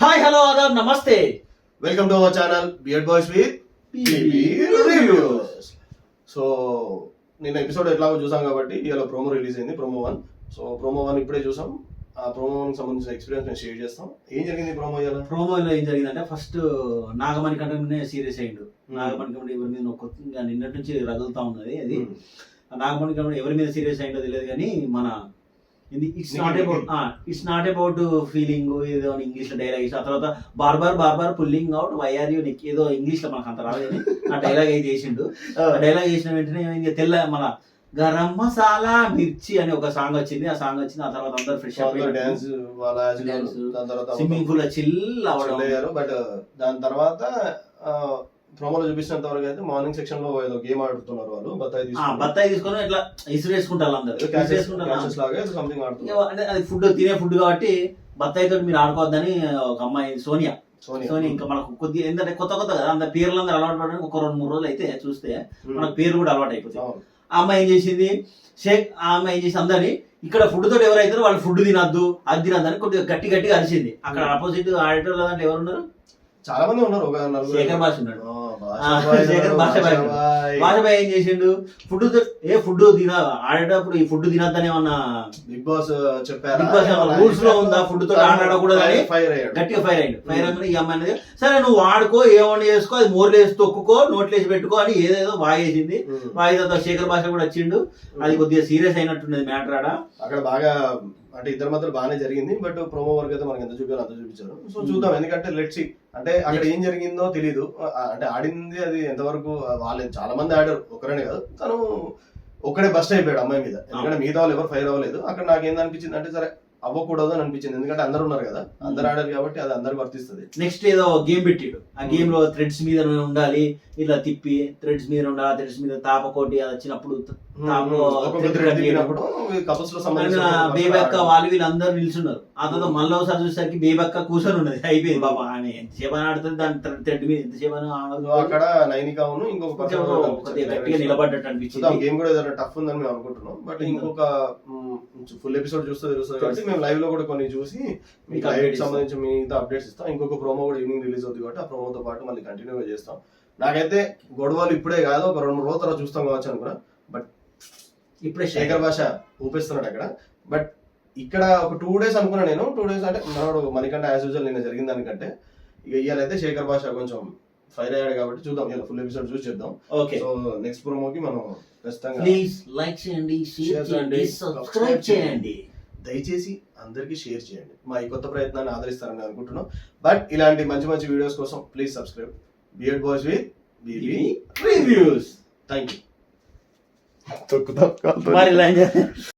Hi hello ఆదాబ్ నమస్తే welcome to our channel Beard Boys with BB reviews. So నిన్న episode ఎట్లాగో చూసాం కాబట్టి ఇవాళ ప్రోమో రిలీజ్ అయింది, ప్రోమో 1. సో ప్రోమో 1 ఇప్పుడే చూసాం. ఆ ప్రోమోకి సంబంధించిన ఎక్స్పీరియన్స్ నేను షేర్ చేస్తాం. ఏం జరిగింది ప్రోమో ఇవాళ? ప్రోమోలో ఏం జరిగిందంటే ఫస్ట్ నాగమణి కంటే సీరియస్ అయ్యిండు. నాగమణి కంటే ఎవరి మీద ఇంకా నిన్నటి నుంచి రగులుతా ఉన్నది అది. నాగమణి కంటే ఎవరి మీద సీరియస్ అయ్యిందో తెలియదు కానీ మన ఇట్స్ నాట్ అబౌట్ ఫీలింగ్ ఏదో ఇంగ్లీష్ లో డైలాగ్ ఇచ్చిన తర్వాత barber pulling out why are you ఏదో ఇంగ్లీష్ లో మనకు అంత రాలేదు. ఆ డైలాగ్ అయితే చేసిండు. డైలాగ్ చేసిన వెంటనే ఏమైంది తెల్ల మన గరం మసాలా మిర్చి అని ఒక సాంగ్ వచ్చింది. ఆ సాంగ్ వచ్చింది. ఆ తర్వాత అందరు ఫ్రెష్ దాని తర్వాత స్విమ్మింగ్ పూల్ చిల్ అవ్వడం. బట్ దాని తర్వాత ప్రోమోలో చూపించినంత వరకు అయితే మార్నింగ్ సెక్షన్ లో ఏదో గేమ్ ఆడుతున్నారు వాళ్ళు. బత్తాయి తీసుకొని ఇట్లా ఇసురేసుకుంటారు అందరు. అంటే అది తినే ఫుడ్ కాబట్టి బత్తాయితో మీరు ఆడుకోవద్దని ఒక అమ్మాయి సోనియా ఇంకా మనకు కొద్దిగా ఏంటంటే కొత్త కదా అంత పేర్లు అందరూ అలవాటు పడడానికి ఒక 2-3 రోజులు అయితే చూస్తే మనకు పేర్లు కూడా అలవాటు అయిపోతాయి. ఆ అమ్మాయి ఏం చేసింది, ఆ అమ్మాయి ఏం చేసి అందరినీ ఇక్కడ ఫుడ్ తోటి ఎవరైతే వాళ్ళు ఫుడ్ తినద్దు అది తినద్దు అని కొద్దిగా గట్టిగా అరిచింది. అక్కడ ఆపోజిట్ ఆడిటర్ అంటే ఎవరు ఉన్నారు, చాలా మంది ఉన్నారు. శేఖర్ భాష ఉన్నాడు. భాషబాయ్ ఏం చేసిండు, ఫుడ్ తిన ఆడేటప్పుడు ఈ ఫుడ్ తినద్దని ఏమన్నా బిగ్ బాస్ చెప్పారు, బిగ్ బాస్ రూల్స్ లో ఉందా ఫుడ్ తో ఆడకూడదు అని గట్టిగా ఫైర్ అయ్యిండు. ఫైర్ అయ్యి ఈ అమ్మాయి సరే నువ్వు వాడుకో ఏమన్నా చేసుకో, అది మోర్లు వేసి తొక్కుకో నోట్లు వేసి పెట్టుకో అని ఏదేదో వాగేసింది. వాయిదా శేఖర్ భాష కూడా వచ్చిండు. అది కొద్దిగా సీరియస్ అయినట్టున్నది మ్యాటర్. అక్కడ బాగా అంటే ఇద్దరి మధ్యలో బాగానే జరిగింది. బట్ ప్రోమో వరకు అయితే మనకి ఎంత చూపించాలో అంత చూపించారు. సో చూద్దాం, ఎందుకంటే లెట్స్ సీ. అంటే అక్కడ ఏం జరిగిందో తెలీదు. అంటే ఆడింది అది ఎంతవరకు వాళ్ళు చాలా మంది ఆడారు, ఒకరనే కాదు. తను ఒక్కడే బస్ట్ అయిపోయాడు అమ్మాయి మీద. ఎందుకంటే మిగతా వాళ్ళు ఎవరు ఫైర్ అవ్వలేదు. అక్కడ నాకు ఏందనిపించింది అంటే సరే అవ్వకూడదు అని అనిపించింది. ఎందుకంటే అందరు ఉన్నారు కదా, అందరు ఆడారు కాబట్టి అది అందరికి వర్తిస్తుంది. నెక్స్ట్ ఏదో గేమ్ పెట్టాడు. ఆ గేమ్ లో థ్రెడ్స్ మీద ఉండాలి, ఇట్లా తిప్పి థ్రెడ్స్ మీద ఉండాలి. థ్రెడ్స్ మీద తాపకోటి అది వచ్చినప్పుడు బేబక్క వాళ్ళు వీళ్ళందరూ నిల్చున్నారు. ఆ తర్వాత మళ్ళీ ఒకసారి చూసేసరికి బేబక్క కూర్చొని ఉన్నది. అయిపోయింది బాబా, ఆమె ఎంతసేపు అని ఆడుతుంది దాని థ్రెడ్ మీద ఎంతసేపు అని అక్కడ నైనికా ఇంకొక గట్టిగా నిలబడ్డట్టు అనిపించింది. గేమ్ కూడా ఏదైనా టఫ్ ఉందని మేము అనుకుంటున్నాం. బట్ ఇంకొక ఫుల్ ఎపిసోడ్ చూస్తే తెలుస్తుంది కాబట్టి మేము లైవ్ లో కూడా కొన్ని చూసి మీకు లైవ్ సంబంధించి మిగతా అప్డేట్స్ ఇస్తాం. ఇంకొక ప్రోమో కూడా ఈవినింగ్ రిలీజ్ అవుతుంది కాబట్టి ఆ ప్రోమోతో పాటు మళ్ళీ కంటిన్యూగా చేస్తాం. నాకైతే గొడవలు ఇప్పుడే కాదు, ఒక 2-3 రోజుల తర్వాత చూస్తాం కావచ్చు అనుకున్నా. బట్ ఇప్పుడే శేఖర్ భాష ఊపిస్తున్నాడు అక్కడ. బట్ ఇక్కడ ఒక 2 days అనుకున్నా నేను. 2 days అంటే మనోడు మనకంటే యాజ్ యూజువల్ నిన్న జరిగిన దానికంటే ఇక ఇవాళైతే శేఖర్ భాష కొంచెం ఫైర్ అయ్యాడు కాబట్టి చూద్దాం. ఇలా ఫుల్ ఎపిసోడ్ చూసి చెప్దాం. సో నెక్స్ట్ ప్రోమోకి మనం ఖచ్చితంగా లైక్ చేయండి, షేర్ చేయండి, సబ్స్క్రైబ్ చేయండి. దయచేసి అందరికి షేర్ చేయండి. మా ఈ కొత్త ప్రయత్నాన్ని ఆదరిస్తారని అనుకుంటున్నాం. బట్ ఇలాంటి మంచి మంచి వీడియోస్ కోసం please subscribe Beard Boys with BB reviews. Thank you.